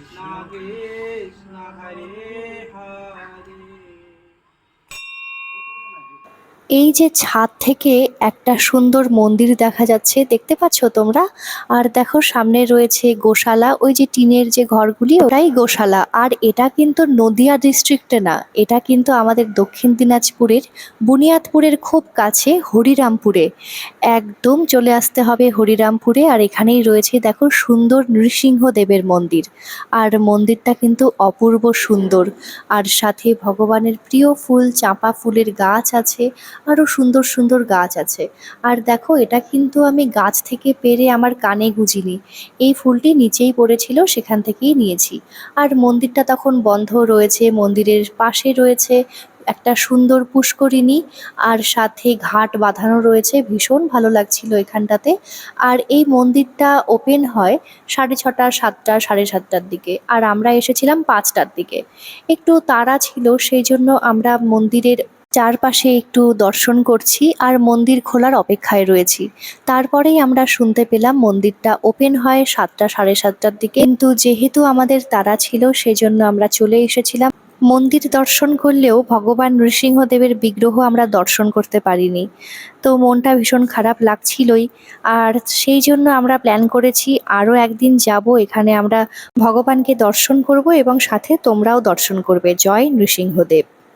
কৃষ্ণ হরে হরে। এই যে ছাদ থেকে একটা সুন্দর মন্দির দেখা যাচ্ছে, দেখতে পাচ্ছ তোমরা? আর দেখো সামনে রয়েছে গোশালা, ওই যে টিনের যে ঘরগুলি ওটাই গোশালা। আর এটা কিন্তু নদিয়া ডিস্ট্রিক্টে না, এটা কিন্তু আমাদের দক্ষিণ দিনাজপুরের বুনিয়াদপুরের খুব কাছে হরিরামপুরে। একদম চলে আসতে হবে হরিরামপুরে। আর এখানেই রয়েছে দেখো সুন্দর নৃসিংহদেবের মন্দির। আর মন্দিরটা কিন্তু অপূর্ব সুন্দর। আর সাথে ভগবানের প্রিয় ফুল চাঁপা ফুলের গাছ আছে, আরো সুন্দর সুন্দর গাছ আছে। আর দেখো এটা কিন্তু আমি গাছ থেকে পেড়ে আমার কানে গুজিনি, এই ফুলটি নিচেই পড়েছিল, সেখান থেকেই নিয়েছি। আর মন্দিরটা তখন বন্ধ রয়েছে, মন্দিরের পাশে রয়েছে একটা সুন্দর পুষ্করিণী, আর সাথে ঘাট বাঁধানো রয়েছে, ভীষণ ভালো লাগছিল এখানটাতে। আর এই মন্দিরটা ওপেন হয় 6:30, 7টা, 7:30টার দিকে, আর আমরা এসেছিলাম 5টার দিকে। একটু তাড়া ছিল, সেই জন্য আমরা মন্দিরের চারপাশে একটু দর্শন করছি আর মন্দির খোলার অপেক্ষায় রয়েছি। তারপরেই আমরা শুনতে পেলাম মন্দিরটা ওপেন হয় 7টা, 7:30টার দিকে। কিন্তু যেহেতু আমাদের তাড়া ছিল, সেজন্য আমরা চলে এসেছিলাম। মন্দির দর্শন করলেও ভগবান নৃসিংহদেবের বিগ্রহ আমরা দর্শন করতে পারিনি। তো মনটা ভীষণ খারাপ লাগছিলই। আর সেই জন্য আমরা প্ল্যান করেছি আরও একদিন যাব, এখানে আমরা ভগবানকে দর্শন করব এবং সাথে তোমরাও দর্শন করবে। জয় নৃসিংহদেব।